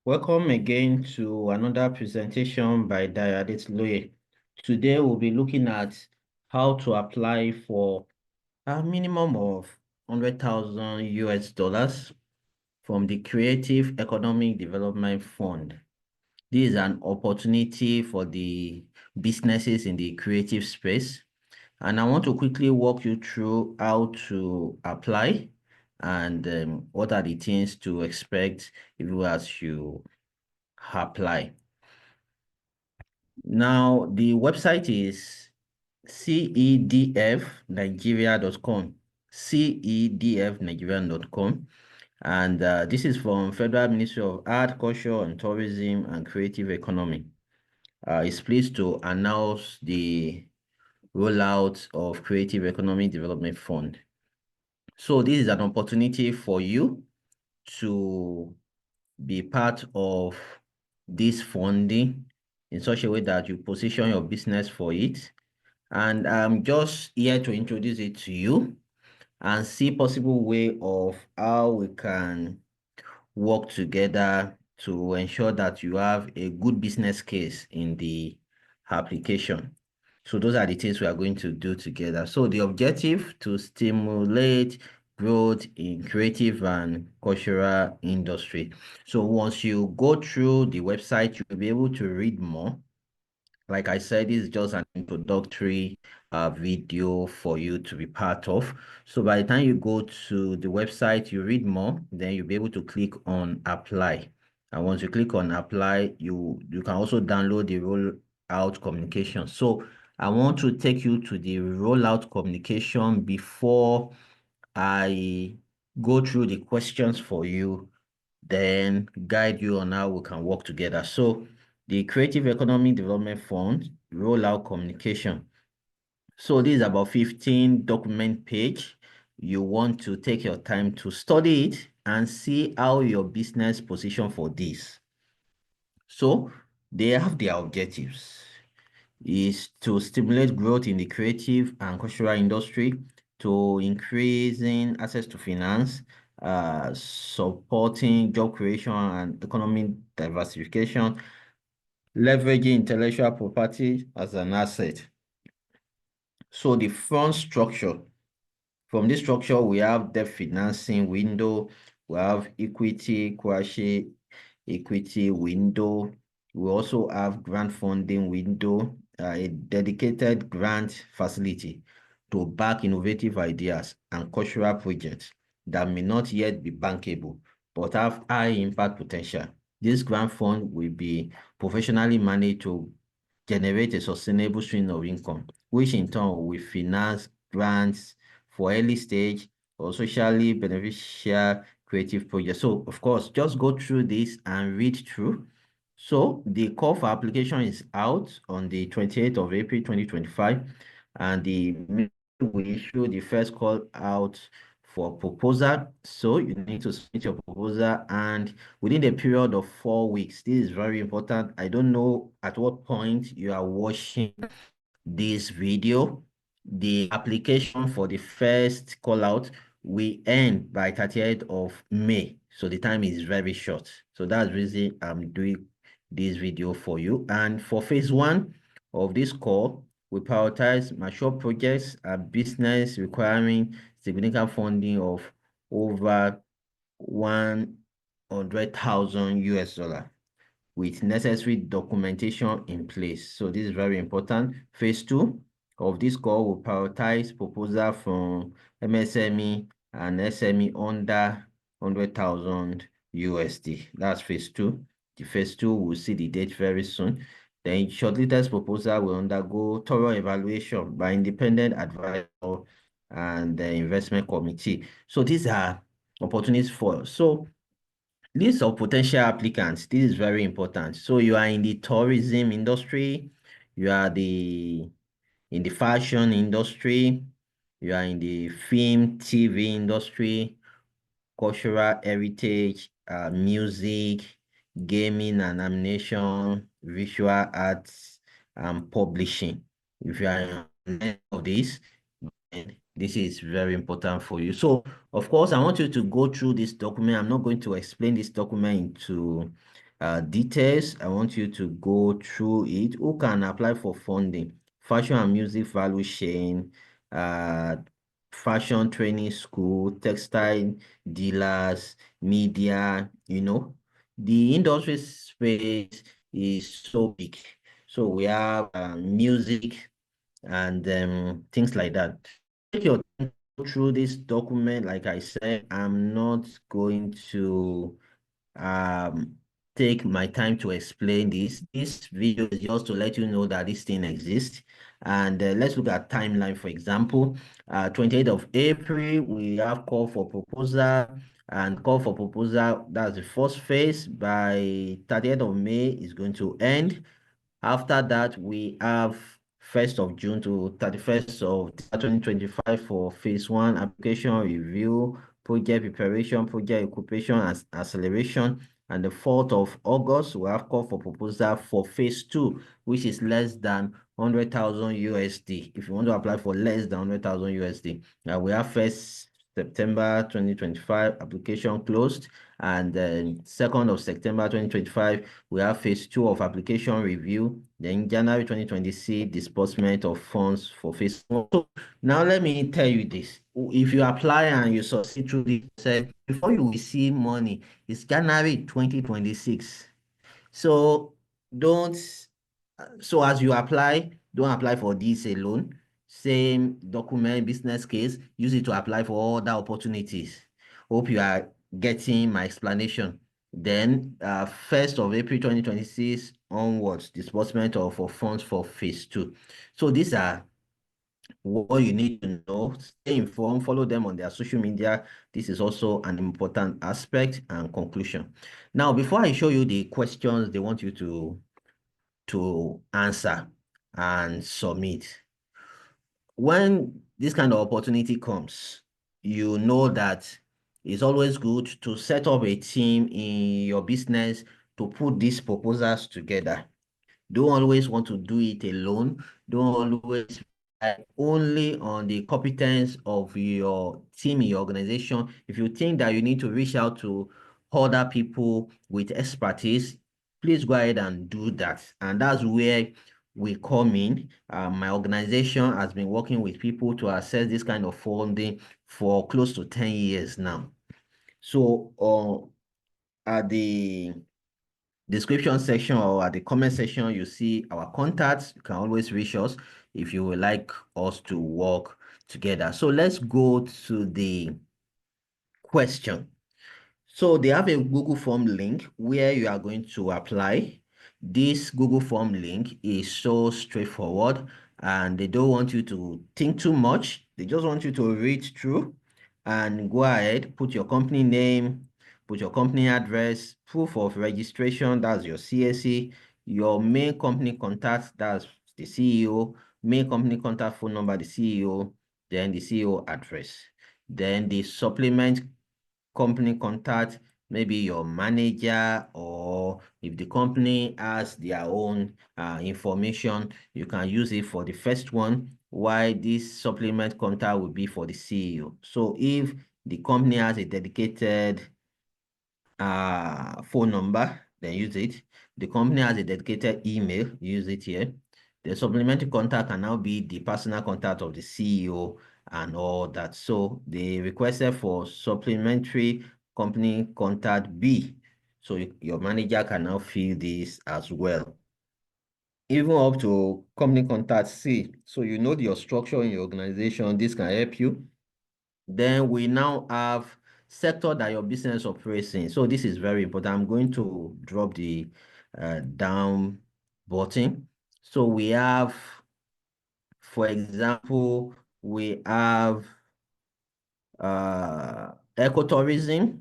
Welcome again to another presentation by Diadit Loye. Today we'll be looking at how to apply for a minimum of 100,000 US dollars from the Creative Economic Development Fund. This is an opportunity for the businesses in the creative space. And I want to quickly walk you through how to apply and what are the things to expect if you as you apply. Now, the website is cedfnigeria.com, cedfnigeria.com. And this is from Federal Ministry of Art, Culture, and Tourism and Creative Economy. It's pleased to announce the rollout of Creative Economic Development Fund. So this is an opportunity for you to be part of this funding in such a way that you position your business for it. And I'm just here to introduce it to you and see possible way of how we can work together to ensure that you have a good business case in the application. So those are the things we are going to do together. So the objective to stimulate growth in creative and cultural industry. So once you go through the website, you'll be able to read more. Like I said, this is just an introductory video for you to be part of. So by the time you go to the website, you read more, then you'll be able to click on apply. And once you click on apply, you can also download the rollout communication. So I want to take you to the rollout communication before I go through the questions for you, then guide you on how we can work together. So the Creative Economic Development Fund, Rollout Communication. So this is about 15 document page. You want to take your time to study it and see how your business position for this. So they have their objectives is to stimulate growth in the creative and cultural industry, to increasing access to finance, supporting job creation and economic diversification, leveraging intellectual property as an asset. So the fund structure, from this structure, we have debt financing window, we have equity, quasi equity window. We also have grant funding window, a dedicated grant facility to back innovative ideas and cultural projects that may not yet be bankable, but have high impact potential. This grant fund will be professionally managed to generate a sustainable stream of income, which in turn will finance grants for early stage or socially beneficial creative projects. So, of course, just go through this and read through. So, the call for application is out on the 28th of April 2025, and we issue the first call out for proposal. So, you need to submit your proposal, and within the period of 4 weeks, this is very important. I don't know at what point you are watching this video. The application for the first call out will end by 30th of May. So the time is very short. So that's the reason I'm doing this video for you. And for phase one of this call, we prioritize mature projects and business requiring significant funding of over 100,000 US dollar with necessary documentation in place. So this is very important. Phase two of this call will prioritize proposal from MSME and SME under 100,000 USD. That's phase two. The phase two will see the date very soon. The shortlisted proposal will undergo thorough evaluation by independent advisor and the investment committee. So these are opportunities for us. So list of potential applicants. This is very important. So you are in the tourism industry, you are in the fashion industry, you are in the film, TV industry, cultural heritage, music, gaming and animation, visual arts, and publishing. If you are in any of these, this is very important for you. So, of course, I want you to go through this document. I'm not going to explain this document into details. I want you to go through it. Who can apply for funding? Fashion and music value chain, uh, fashion training school, textile dealers, media, The industry space is so big. So we have music and things like that. Take your time through this document. Like I said, I'm not going to um take my time to explain this. This video is just to let you know that this thing exists. And let's look at timeline, for example. 28th of April, we have call for proposal, and call for proposal, that's the first phase. By 30th of May is going to end. After that, we have 1st of June to 31st of 2025 for phase one application review, project preparation, project occupation and acceleration. And the 4th of August, we have call for proposal for phase two, which is less than 100,000 USD. If you want to apply for less than 100,000 USD, now we have 1st September 2025 application closed, and then 2nd of September 2025 we have phase two of application review. Then January 2026 disbursement of funds for phase one. So now let me tell you this: if you apply and you succeed through this, before you receive money, it's January 2026. So don't, so as you apply, don't apply for this alone. Same document, business case, use it to apply for other opportunities. Hope you are getting my explanation. Then 1st of April 2026 onwards, disbursement of funds for phase two. So these are what you need to know. Stay informed, follow them on their social media. This is also an important aspect and conclusion. Now, before I show you the questions they want you to answer and submit, when this kind of opportunity comes, you know that it's always good to set up a team in your business to put these proposals together. Don't always want to do it alone. Don't always rely only on the competence of your team in your organization. If you think that you need to reach out to other people with expertise, please go ahead and do that. And that's where we come in. My organization has been working with people to assess this kind of funding for close to 10 years now. So at the description section or at the comment section, you see our contacts. You can always reach us if you would like us to work together. So let's go to the question. So they have a Google Form link where you are going to apply. This Google Form link is so straightforward, and they don't want you to think too much. They just want you to read through and go ahead, put your company name, put your company address, proof of registration, that's your CSE, your main company contact, that's the CEO, main company contact phone number, the CEO, then the CEO address. Then the supplement company contact, maybe your manager, or if the company has their own information, you can use it for the first one, while this supplement contact will be for the CEO. So if the company has a dedicated phone number, then use it. The company has a dedicated email, use it here. The supplementary contact can now be the personal contact of the CEO and all that. So they requested for supplementary company contact B. So your manager can now fill this as well. Even up to company contact C. So you know your structure in your organization. This can help you. Then we now have sector that your business operates in. So this is very important. I'm going to drop the down button. So we have, for example, we have ecotourism,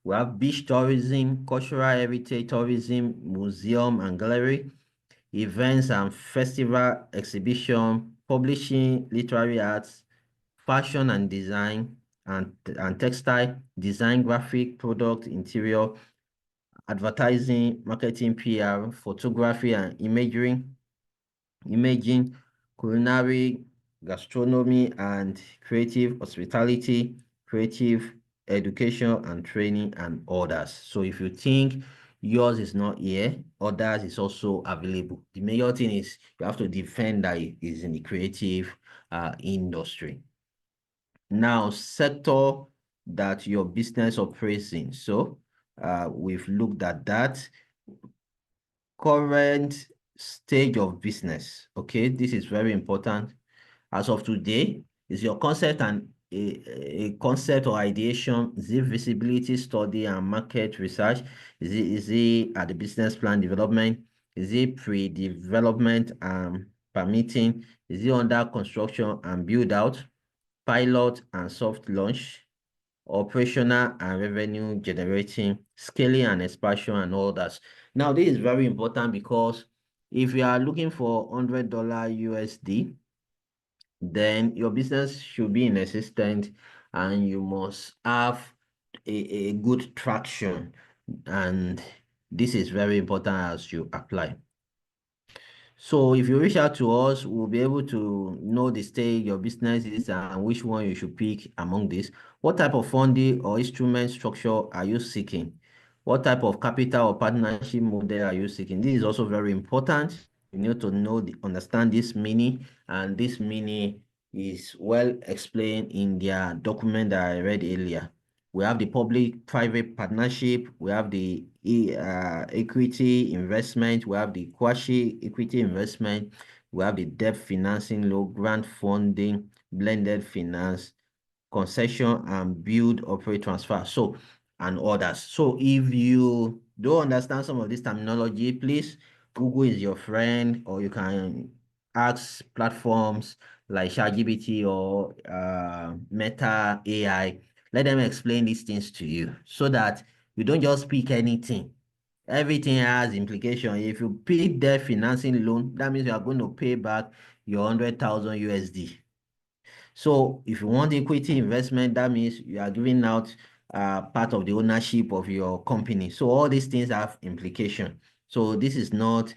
we have beach tourism, cultural heritage tourism, museum and gallery, events and festival exhibition, publishing, literary arts, fashion and design, and textile, design, graphic, product, interior, advertising, marketing, PR, photography and imaging, culinary, gastronomy and creative, hospitality, creative, education and training and others. So if you think yours is not here, others is also available. The major thing is you have to defend that it is in the creative industry. Now, sector that your business operates in. So we've looked at that. Current stage of business. Okay, this is very important. As of today, is your concept and a concept or ideation? Is it visibility study and market research? Is it at the business plan development? Is it pre-development and permitting? Is it under construction and build out? Pilot and soft launch? Operational and revenue generating, scaling and expansion and all that. Now, this is very important because if you are looking for $100 USD, then your business should be in existence and you must have a good traction. And this is very important as you apply. So if you reach out to us, we'll be able to know the stage your business is and which one you should pick among these. What type of funding or instrument structure are you seeking? What type of capital or partnership model are you seeking? This is also very important. You need to understand this meaning, and this meaning is well explained in their document that I read earlier. We have the public-private partnership. We have the equity investment. We have the quasi-equity investment. We have the debt financing, low grant funding, blended finance, concession and build, operate, transfer. So, and others. So if you don't understand some of this terminology, please, Google is your friend, or you can ask platforms like ChatGPT or Meta AI. Let them explain these things to you so that you don't just pick anything. Everything has implication. If you pick debt financing loan, that means you are going to pay back your 100,000 USD. So if you want equity investment, that means you are giving out part of the ownership of your company. So all these things have implication. So this is not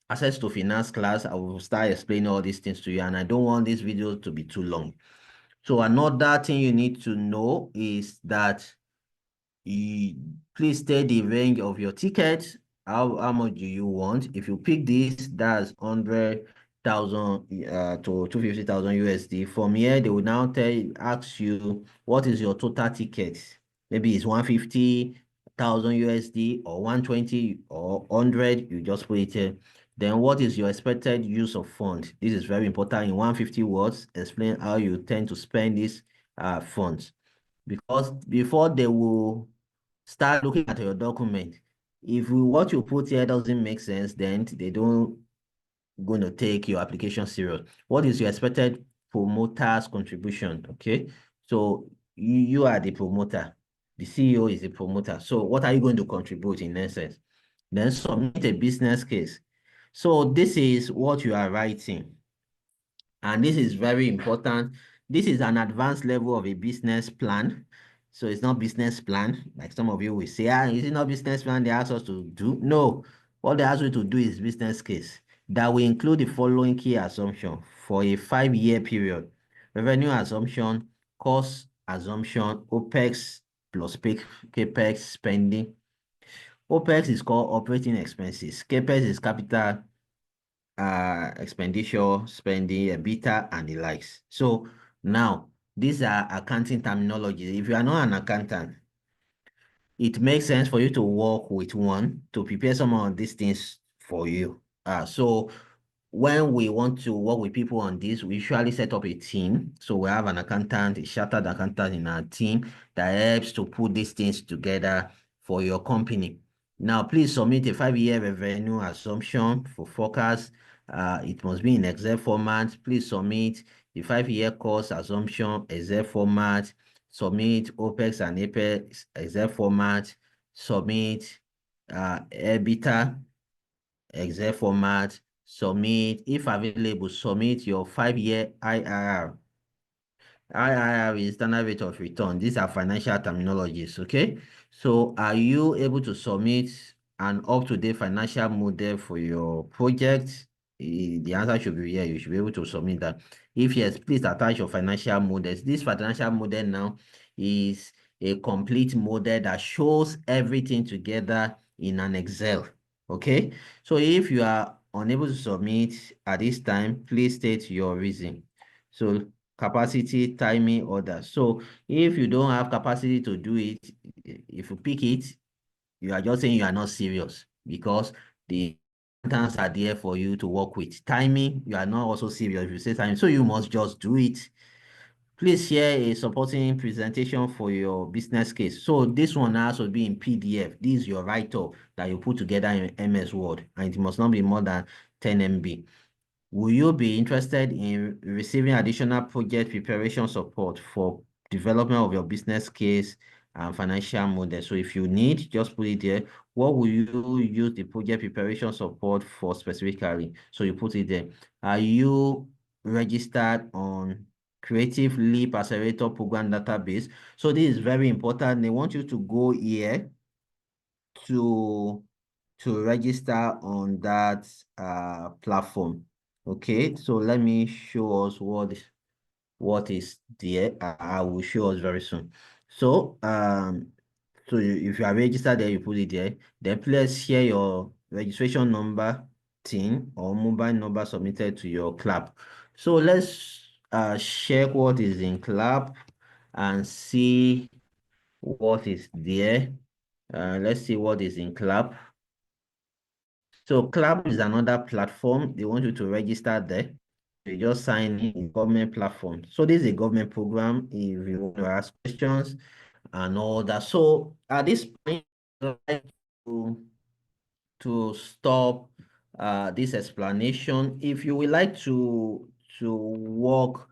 access to finance class. I will start explaining all these things to you, and I don't want this video to be too long. So another thing you need to know is that please state the range of your ticket. How much do you want? If you pick this, that's 100,000 to 250,000 USD. From here, they will now ask you what is your total ticket. Maybe it's 150,000 USD or 120 or 100. You just put it here. Then what is your expected use of fund? This is very important. In 150 words, explain how you tend to spend these funds. Because before they will start looking at your document, if what you put here doesn't make sense, then they don't going to take your application serious. What is your expected promoter's contribution? Okay, so you are the promoter. The CEO is the promoter. So what are you going to contribute in essence? Then submit a business case. So this is what you are writing. And this is very important. This is an advanced level of a business plan. So it's not business plan, like some of you will say, is it not business plan they ask us to do? No, what they ask you to do is business case that will include the following key assumption for a 5-year period. Revenue assumption, cost assumption, OPEX plus CAPEX spending. OPEX is called operating expenses. CAPEX is capital expenditure, spending, EBITDA, and the likes. So now, these are accounting terminologies. If you are not an accountant, it makes sense for you to work with one to prepare some of these things for you. So when we want to work with people on this, we usually set up a team. So we have an accountant, a chartered accountant in our team that helps to put these things together for your company. Now, please submit a 5-year revenue assumption for forecast. It must be in Excel format. Please submit the 5-year cost assumption, Excel format. Submit OPEX and APEX, Excel format. Submit EBITDA, Excel format. Submit, if available, submit your 5-year IRR. IRR is standard rate of return. These are financial terminologies, okay? So are you able to submit an up-to-date financial model for your project? The answer should be yeah, you should be able to submit that. If yes, please attach your financial models. This financial model now is a complete model that shows everything together in an Excel. Okay, so if you are unable to submit at this time, please state your reason. So capacity, timing, others. So if you don't have capacity to do it, if you pick it, you are just saying you are not serious because the accountants are there for you to work with. Timing, you are not also serious if you say timing, so you must just do it. Please share a supporting presentation for your business case. So this one has to be in PDF. This is your write-up that you put together in MS Word, and it must not be more than 10 MB. Will you be interested in receiving additional project preparation support for development of your business case and financial model? So if you need, just put it there. What will you use the project preparation support for specifically? So you put it there. Are you registered on Creative Leap Accelerator Program Database? So this is very important. They want you to go here to register on that platform. Okay, so let me show us what is there. I will show us very soon. So if you are registered there, you put it there. Then please share your registration number, TIN, or mobile number submitted to your Clab. So let's check what is in Clab and see what is there. Let's see what is in Clab. So Clab is another platform. They want you to register there. You just sign in government platform. So this is a government program if you want to ask questions and all that. So at this point, I'd like to stop this explanation. If you would like to work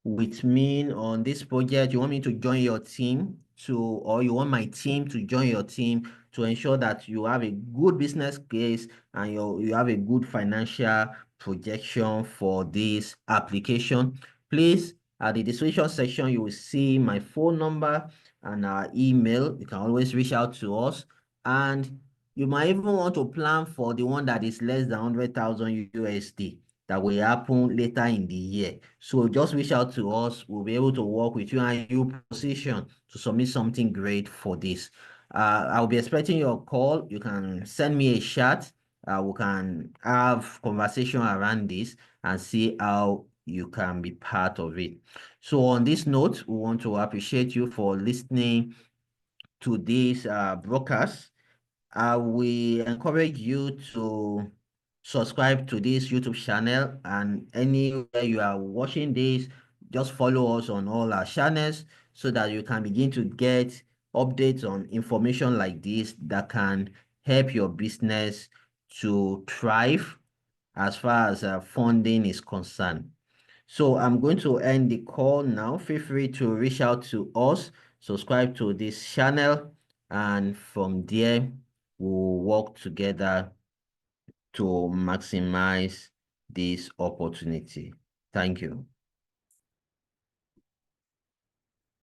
with me on this project, you want me to join your team or you want my team to join your team to ensure that you have a good business case and you have a good financial projection for this application, please, at the description section, you will see my phone number and our email. You can always reach out to us, and you might even want to plan for the one that is less than 100,000 USD that will happen later in the year. So just reach out to us. We'll be able to work with you and you position to submit something great for this. I'll be expecting your call. You can send me a chat. We can have conversation around this and see how you can be part of it. So on this note, we want to appreciate you for listening to this broadcast. I will encourage you to subscribe to this YouTube channel, and anywhere you are watching this, just follow us on all our channels so that you can begin to get updates on information like this that can help your business to thrive as far as funding is concerned. So I'm going to end the call now. Feel free to reach out to us, subscribe to this channel, and from there, we'll work together to maximize this opportunity. Thank you.